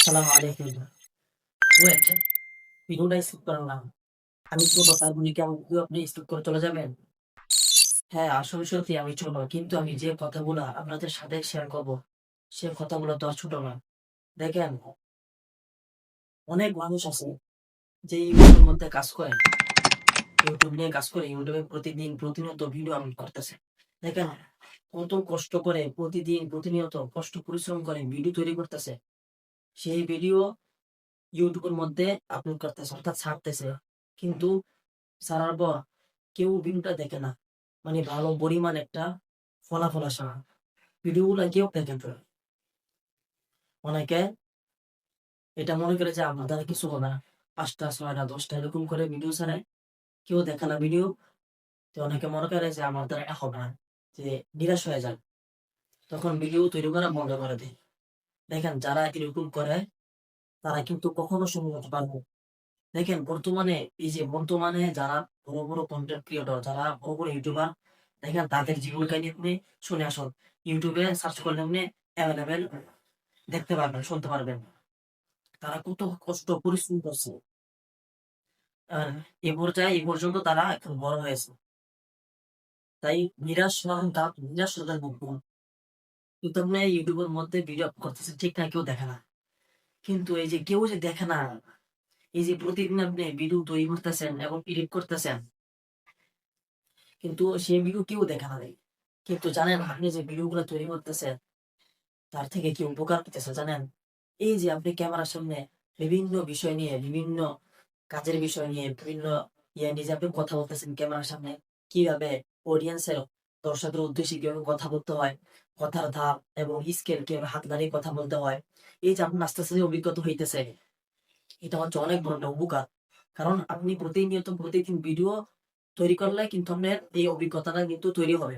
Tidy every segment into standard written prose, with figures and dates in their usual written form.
সালাম আলাইকুম। ওয়েট, ভিডিওটা স্কিপ করেন না। আমি ছোট তার বলি কি আমার ভিডিও আপনি স্কিপ করে চলে যাবেন? হ্যাঁ, আসলে সত্যি আমি ছোট। কিন্তু আমি যে কথাগুলা আপনাদের সাথে শেয়ার করব, সে কথাগুলো তো আর ছোট না। দেখেন, অনেক মানুষ আছে যে ইউটিউবের মধ্যে কাজ করে। ইউটিউব নিয়ে কাজ করে। ইউটিউবে প্রতিদিন প্রতিনিয়ত ভিডিও আপলোড করতেছে। দেখেন, কত কষ্ট করে প্রতিদিন প্রতিনিয়ত কষ্ট পরিশ্রম করে ভিডিও তৈরি করতেছে। সেই ভিডিও ইউটিউবের মধ্যে আপলোড করতেছে অর্থাৎ ছাড়তেছে। কিন্তু ছাড়ার পর কেউ ভিডিওটা দেখে না। মানে ভালো পরিমাণ একটা ফলাফল আসে না। ভিডিওগুলা কেউ দেখে না। অনেকে এটা মনে করে যে আমার দ্বারা কিছু হবে না। ৫ টা, ৬ টা, ১০ টা এরকম করে ভিডিও ছাড়ে। কেউ দেখে না ভিডিও। তো অনেকে মনে করে যে আমার দ্বারা এটা হবে না। যে নিরাশ হয়ে যায়। তখন ভিডিও তৈরি করা বন্ধ করে দেয়। দেখেন যারা এরকম করে তারা কিন্তু কখনো সফল হতে পারবে না। দেখেন বর্তমানে যারা বড়, বড় কনটেন্ট ক্রিয়েটর যারা বড়, বড় ইউটিউবার দেখেন তাদের জীবন কাহিনী আপনি শুনে আসুন। ইউটিউবে সার্চ করলে আপনি এভেইলেবল দেখতে পারবেন, শুনতে পারবেন। তারা কত কষ্ট পরিশ্রম করছে। আর এই পর্যন্ত তারা এখন বড় হয়েছে। তাই নিরাশ হওয়ার মুক্ত। কিন্তু আপনি ইউটিউবের মধ্যে ভিডিও আপলোড করতেছেন ঠিক না কেউ দেখে না। কিন্তু এই যে কেউ যে দেখে না, এই যে প্রতিদিন আপনি ভিডিও তৈরি করতেছেন এবং এডিট করতেছেন কিন্তু সেই ভিডিও কেউ দেখে না। কিন্তু জানেন আপনি যে ভিডিওগুলো তৈরি করতেছেন তার থেকে কি উপকার পেতেছে জানেন? এই যে আপনি ক্যামেরার সামনে বিভিন্ন বিষয় নিয়ে, বিভিন্ন কাজের বিষয় নিয়ে, বিভিন্ন নিয়ে যে আপনি কথা বলতেছেন ক্যামেরার সামনে, কিভাবে অডিয়েন্সের দর্শকদের উদ্দেশ্যে কিভাবে কথা বলতে হয়, কথার ধাপ এবং স্কেল কিভাবে হাত দাঁড়িয়ে কথা বলতে হয়। এই যে আপনার আস্তে, আস্তে যে অভিজ্ঞতা হইতেছে, এটা হচ্ছে অনেক বড় একটা উপকার। কারণ আপনি প্রতিনিয়ত প্রতিদিন ভিডিও তৈরি করলে কিন্তু আপনার এই অভিজ্ঞতাটা কিন্তু তৈরি হবে।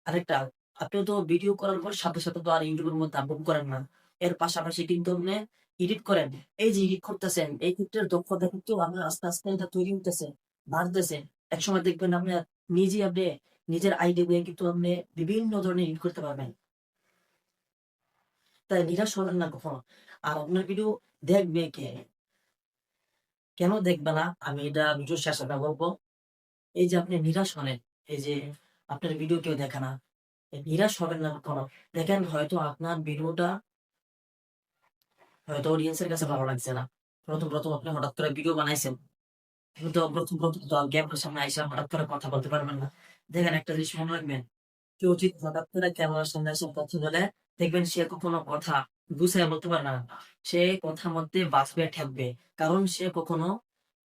আরেকটা, আপনি তো ভিডিও করার পর সাথে, সাথে তো আর YouTube এর মধ্যে আপলোড করেন না। এর পাশাপাশি কিন্তু আপনি এডিট করেন। এই যে এডিট করতেছেন, এই ক্ষেত্রে দক্ষতা কিন্তু আপনার আস্তে, আস্তে এটা তৈরি হইতেছে, বাড়তেছে। একসময় দেখবেন আপনার আপনি নিজের আইডিয়া দিয়ে কিন্তু আপনি বিভিন্ন ধরনের এডিট করতে পারবেন। তাই নিরাশ হবেন না কখনো। আর আপনার ভিডিও দেখবে কে? কেন দেখবে না? আমি এটা ভিডিওর শেষে বলবো। এই যে আপনি নিরাশ হলেন, এই যে আপনার ভিডিও কেউ দেখে না। নিরাশ হবেন না কখনো। দেখেন আপনার ভিডিওটা হয়তো অডিয়েন্সের কাছে ভালো লাগছে না। ১ম আপনি হঠাৎ করে ভিডিও বানাইছেন। কিন্তু ১ম তো ক্যামেরার সামনে আইসা হঠাৎ করে কথা বলতে পারবেন না। দেখেন একটা জিনিস মনে রাখবেন, কেউ যদি হঠাৎ করে ক্যামেরার সামনে এসে কথা বলে, দেখবেন সে কখনো কথা গুছাইয়া বলতে পারে না। সে কথার মধ্যে বাঁচবে, ঠেকবে। কারণ সে কখনো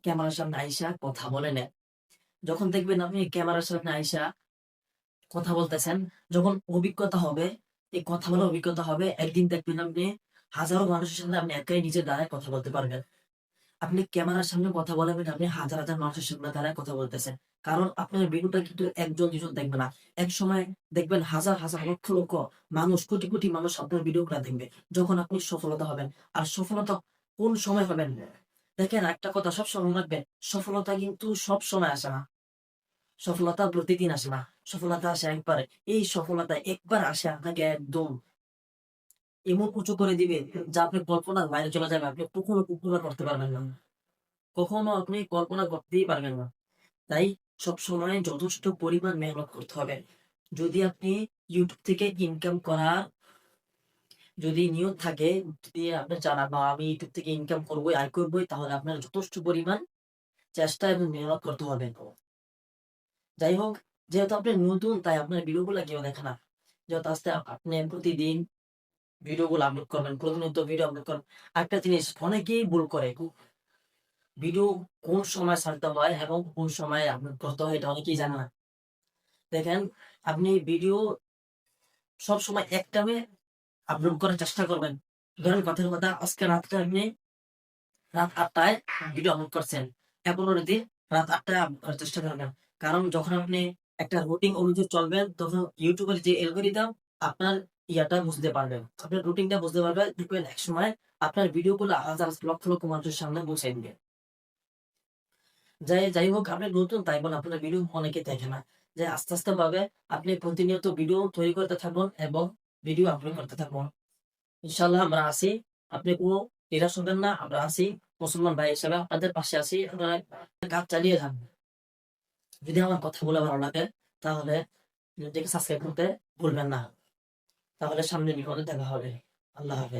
ক্যামেরার সামনে আইসা কথা বলে নাই। যখন দেখবেন আপনি ক্যামেরার সামনে আইসা কথা বলতেছেন, যখন অভিজ্ঞতা হবে, এই কথা বলার অভিজ্ঞতা হবে, একদিন দেখবেন আপনি হাজারো মানুষের সামনে আপনি একাই নিজে দাঁড়ায় কথা বলতে পারবেন। আপনি ক্যামেরার সামনে কথা বলাবেন, আপনি হাজার, হাজার মানুষের সামনে দাঁড়ায় কথা বলতেছেন। কারণ আপনার ভিডিওটা কিন্তু ১ জন ২ জন দেখবে না। একসময় দেখবেন হাজার, হাজার লক্ষ, লক্ষ মানুষ, কোটি, কোটি মানুষ আপনার ভিডিওগুলা দেখবে। যখন আপনি সফলতা হবেন। আর সফলতা কোন সময় হবেন? দেখেন একটা কথা সবসময় মনে রাখবেন, সফলতা কিন্তু সবসময় আসে না। সফলতা প্রতিদিন আসে না। সফলতা আসে একবারে। এই সফলতা একবার আসে আপনাকে একদম এমন উঁচু করে দিবে যা আপনি কল্পনার বাইরে চলে যাবে। আপনি কখনো কল্পনা করতে পারবেন না। কখনো আপনি কল্পনা করতেই পারবেন না। তাই সবসময় যথেষ্ট পরিমাণ মেহনত করতে হবে। যদি আপনি YouTube থেকে ইনকাম করার যদি নিয়ত থাকে, যদি আপনার জানা বা আমি YouTube থেকে ইনকাম করবোই, আয় করবোই তাহলে আপনার যথেষ্ট পরিমাণ চেষ্টা এবং মেহনত করতে হবে। যাই হোক, যেহেতু আপনি নতুন তাই আপনার ভিডিওগুলা কেউ দেখে না। যেহেতু আপনি প্রতিদিন ভিডিওগুলো আপলোড করবেন, প্রতিনিয়ত ভিডিও আপলোড করবেন। আরেকটা জিনিস অনেকেই ভুল করে। ভিডিও কোন সময় ছাড়তে হয় এবং কোন সময় আপলোড করতে হয় এটা অনেকেই জানে না। দেখেন আপনি ভিডিও সবসময় এক টাইমে আপলোড করার চেষ্টা করবেন। ধরেন কথার কথা আজকে রাত্রে আপনি রাত ৮ টায় ভিডিও আপলোড করছেন। এখন যদি রাত ৮ টায় আপলোড করার চেষ্টা করবেন। কারণ যখন আপনি একটা রুটিন অনুযায়ী চলবেন তখন YouTube এর যে অ্যালগরিদম আপনার বুঝতে পারবে। আপনার রুটিনটা বুঝতে পারবে। দেখবেন একসময় আপনার ভিডিওগুলো হাজার লক্ষ, লক্ষ মানুষের সামনে পৌঁছায় দিবে। যাই হোক আপনি নতুন তাই বলে আপনার ভিডিও অনেকে দেখে না। যে আস্তে, আস্তে ভাবে আপনি প্রতিনিয়ত ভিডিও তৈরি করতে থাকুন এবং ভিডিও আপলোড করতে থাকুন। ইনশাআল্লাহ আমরা আছি। আপনি কোনো নিরাশ হবেন না। আমরা আছি মুসলমান ভাই হিসেবে আপনাদের পাশে আছি। আপনারা কাজ চালিয়ে যান। যদি আমার কথাগুলো ভালো লাগে তাহলে চ্যানেলটিকে সাবস্ক্রাইব করতে ভুলবেন না। তাহলে সামনের বিপদে দেখা হবে। আল্লাহ হাফেজ।